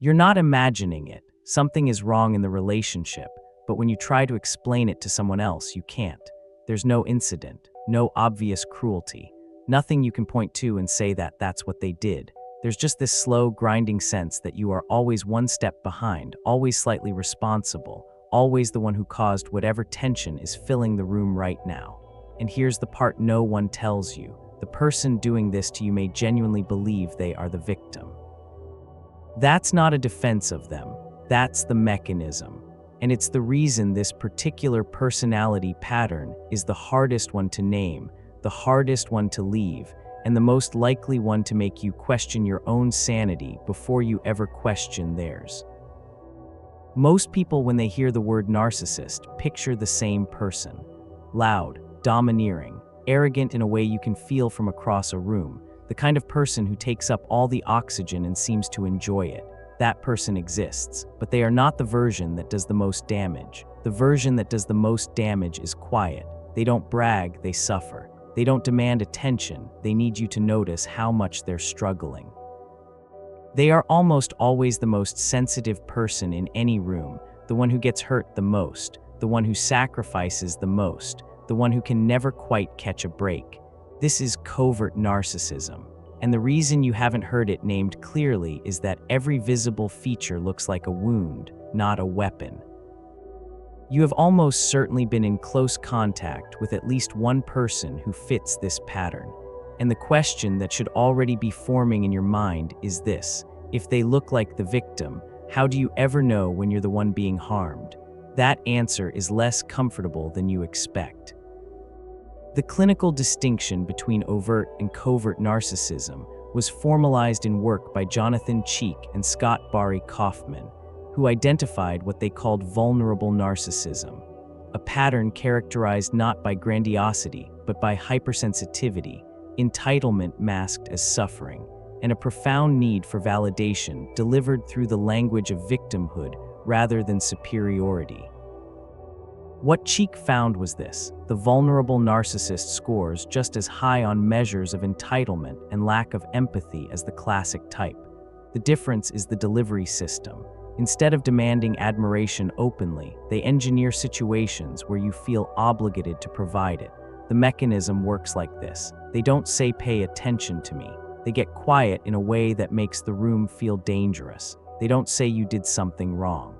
You're not imagining it. Something is wrong in the relationship, but when you try to explain it to someone else, you can't. There's no incident, no obvious cruelty, nothing you can point to and say that that's what they did. There's just this slow, grinding sense that you are always one step behind, always slightly responsible, always the one who caused whatever tension is filling the room right now. And here's the part no one tells you. The person doing this to you may genuinely believe they are the victim. That's not a defense of them. That's the mechanism. And it's the reason this particular personality pattern is the hardest one to name, the hardest one to leave, and the most likely one to make you question your own sanity before you ever question theirs. Most people, when they hear the word narcissist, picture the same person. Loud, domineering, arrogant in a way you can feel from across a room, the kind of person who takes up all the oxygen and seems to enjoy it. That person exists, but they are not the version that does the most damage. The version that does the most damage is quiet. They don't brag, they suffer. They don't demand attention, they need you to notice how much they're struggling. They are almost always the most sensitive person in any room, the one who gets hurt the most, the one who sacrifices the most, the one who can never quite catch a break. This is covert narcissism. And the reason you haven't heard it named clearly is that every visible feature looks like a wound, not a weapon. You have almost certainly been in close contact with at least one person who fits this pattern. And the question that should already be forming in your mind is this: if they look like the victim, how do you ever know when you're the one being harmed? That answer is less comfortable than you expect. The clinical distinction between overt and covert narcissism was formalized in work by Jonathan Cheek and Scott Barry Kaufman, who identified what they called vulnerable narcissism, a pattern characterized not by grandiosity, but by hypersensitivity, entitlement masked as suffering, and a profound need for validation delivered through the language of victimhood rather than superiority. What Cheek found was this: the vulnerable narcissist scores just as high on measures of entitlement and lack of empathy as the classic type. The difference is the delivery system. Instead of demanding admiration openly, they engineer situations where you feel obligated to provide it. The mechanism works like this: they don't say "pay attention to me." They get quiet in a way that makes the room feel dangerous. They don't say "you did something wrong."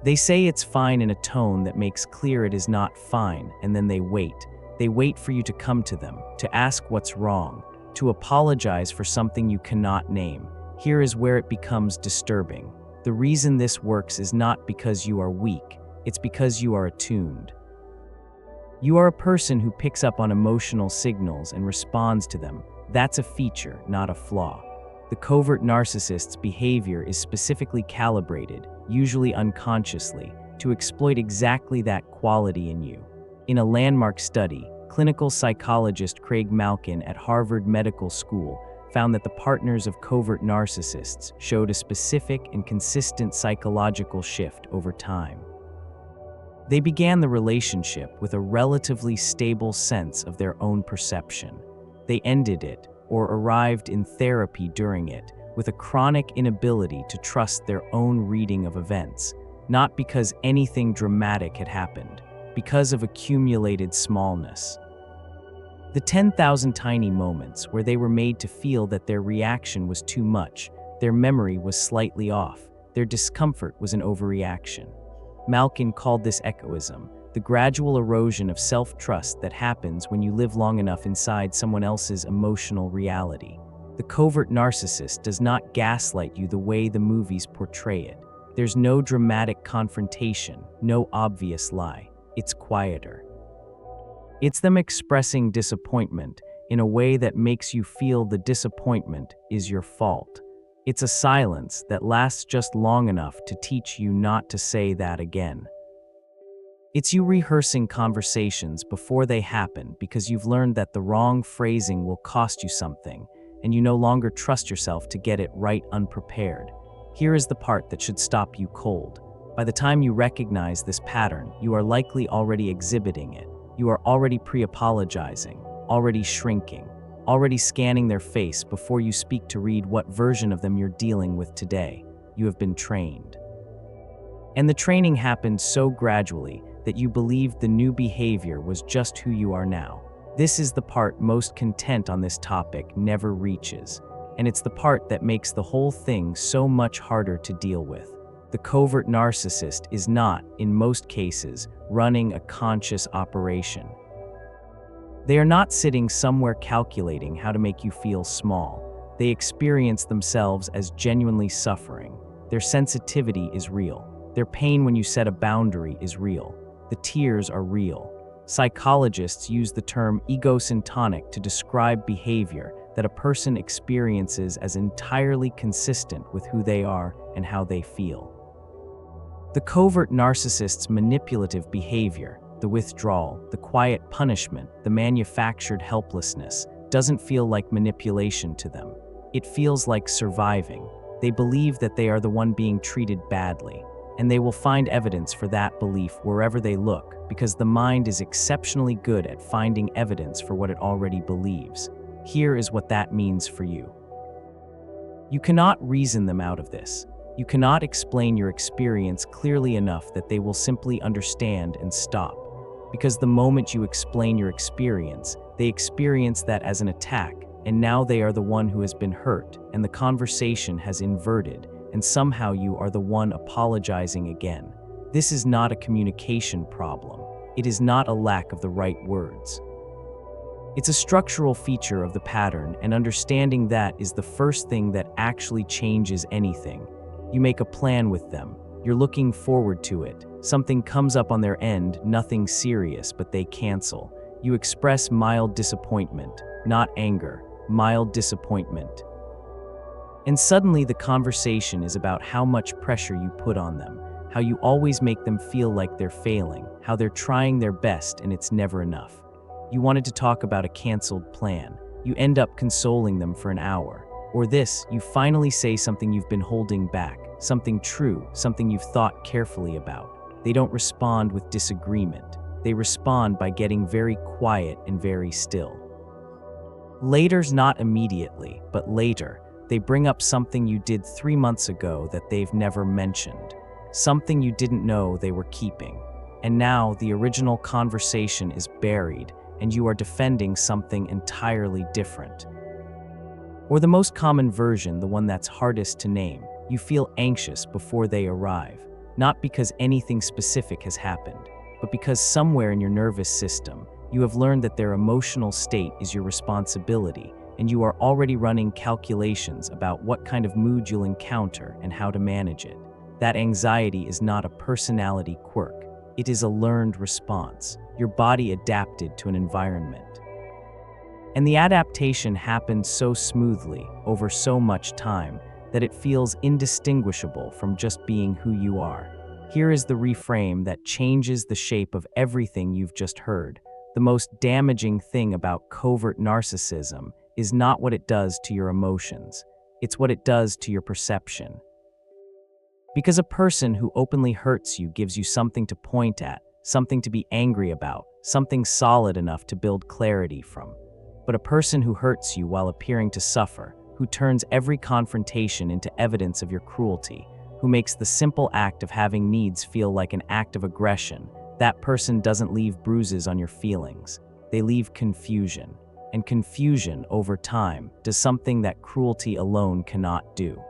They say it's fine in a tone that makes clear it is not fine, and then they wait. They wait for you to come to them, to ask what's wrong, to apologize for something you cannot name. Here is where it becomes disturbing. The reason this works is not because you are weak, it's because you are attuned. You are a person who picks up on emotional signals and responds to them. That's a feature, not a flaw. The covert narcissist's behavior is specifically calibrated, usually unconsciously, to exploit exactly that quality in you. In a landmark study, clinical psychologist Craig Malkin at Harvard Medical School found that the partners of covert narcissists showed a specific and consistent psychological shift over time. They began the relationship with a relatively stable sense of their own perception. They ended it, or arrived in therapy during it, with a chronic inability to trust their own reading of events, not because anything dramatic had happened, because of accumulated smallness. The 10,000 tiny moments where they were made to feel that their reaction was too much, their memory was slightly off, their discomfort was an overreaction. Malkin called this echoism, the gradual erosion of self-trust that happens when you live long enough inside someone else's emotional reality. The covert narcissist does not gaslight you the way the movies portray it. There's no dramatic confrontation, no obvious lie. It's quieter. It's them expressing disappointment in a way that makes you feel the disappointment is your fault. It's a silence that lasts just long enough to teach you not to say that again. It's you rehearsing conversations before they happen because you've learned that the wrong phrasing will cost you something, and you no longer trust yourself to get it right unprepared. Here is the part that should stop you cold. By the time you recognize this pattern, you are likely already exhibiting it. You are already pre-apologizing, already shrinking, already scanning their face before you speak to read what version of them you're dealing with today. You have been trained. And the training happened so gradually that you believed the new behavior was just who you are now. This is the part most content on this topic never reaches, and it's the part that makes the whole thing so much harder to deal with. The covert narcissist is not, in most cases, running a conscious operation. They are not sitting somewhere calculating how to make you feel small. They experience themselves as genuinely suffering. Their sensitivity is real. Their pain when you set a boundary is real. The tears are real. Psychologists use the term egosyntonic to describe behavior that a person experiences as entirely consistent with who they are and how they feel. The covert narcissist's manipulative behavior, the withdrawal, the quiet punishment, the manufactured helplessness, doesn't feel like manipulation to them. It feels like surviving. They believe that they are the one being treated badly, and they will find evidence for that belief wherever they look, because the mind is exceptionally good at finding evidence for what it already believes. Here is what that means for you. You cannot reason them out of this. You cannot explain your experience clearly enough that they will simply understand and stop. Because the moment you explain your experience, they experience that as an attack, and now they are the one who has been hurt, and the conversation has inverted, and somehow you are the one apologizing again. This is not a communication problem. It is not a lack of the right words. It's a structural feature of the pattern, and understanding that is the first thing that actually changes anything. You make a plan with them. You're looking forward to it. Something comes up on their end, nothing serious, but they cancel. You express mild disappointment, not anger, mild disappointment. And suddenly the conversation is about how much pressure you put on them, how you always make them feel like they're failing, how they're trying their best and it's never enough. You wanted to talk about a canceled plan. You end up consoling them for an hour. Or this, you finally say something you've been holding back, something true, something you've thought carefully about. They don't respond with disagreement. They respond by getting very quiet and very still. Later's not immediately, but later, they bring up something you did 3 months ago that they've never mentioned, something you didn't know they were keeping. And now the original conversation is buried, and you are defending something entirely different. Or the most common version, the one that's hardest to name, you feel anxious before they arrive, not because anything specific has happened, but because somewhere in your nervous system, you have learned that their emotional state is your responsibility, and you are already running calculations about what kind of mood you'll encounter and how to manage it. That anxiety is not a personality quirk. It is a learned response. Your body adapted to an environment. And the adaptation happened so smoothly, over so much time, that it feels indistinguishable from just being who you are. Here is the reframe that changes the shape of everything you've just heard. The most damaging thing about covert narcissism is not what it does to your emotions. It's what it does to your perception. Because a person who openly hurts you gives you something to point at, something to be angry about, something solid enough to build clarity from. But a person who hurts you while appearing to suffer, who turns every confrontation into evidence of your cruelty, who makes the simple act of having needs feel like an act of aggression, that person doesn't leave bruises on your feelings. They leave confusion. And confusion, over time, does something that cruelty alone cannot do.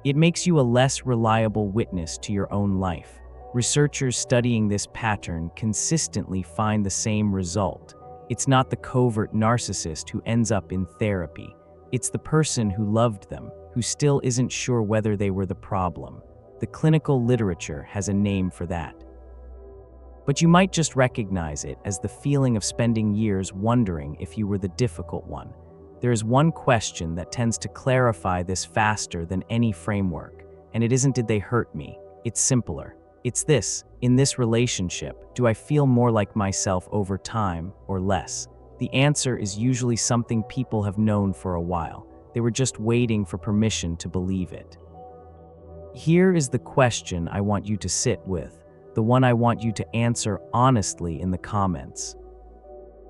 It makes you a less reliable witness to your own life. Researchers studying this pattern consistently find the same result. It's not the covert narcissist who ends up in therapy. It's the person who loved them, who still isn't sure whether they were the problem. The clinical literature has a name for that. But you might just recognize it as the feeling of spending years wondering if you were the difficult one. There is one question that tends to clarify this faster than any framework, and it isn't "did they hurt me?" It's simpler. It's this: in this relationship, do I feel more like myself over time or less? The answer is usually something people have known for a while. They were just waiting for permission to believe it. Here is the question I want you to sit with, the one I want you to answer honestly in the comments.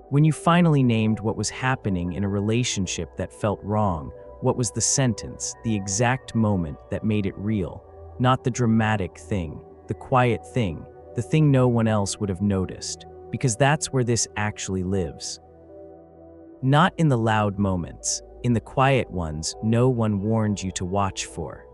When you finally named what was happening in a relationship that felt wrong, What was the sentence, the exact moment that made it real? Not the dramatic thing, the quiet thing, the thing no one else would have noticed. Because that's where this actually lives. Not in the loud moments, in the quiet ones no one warned you to watch for.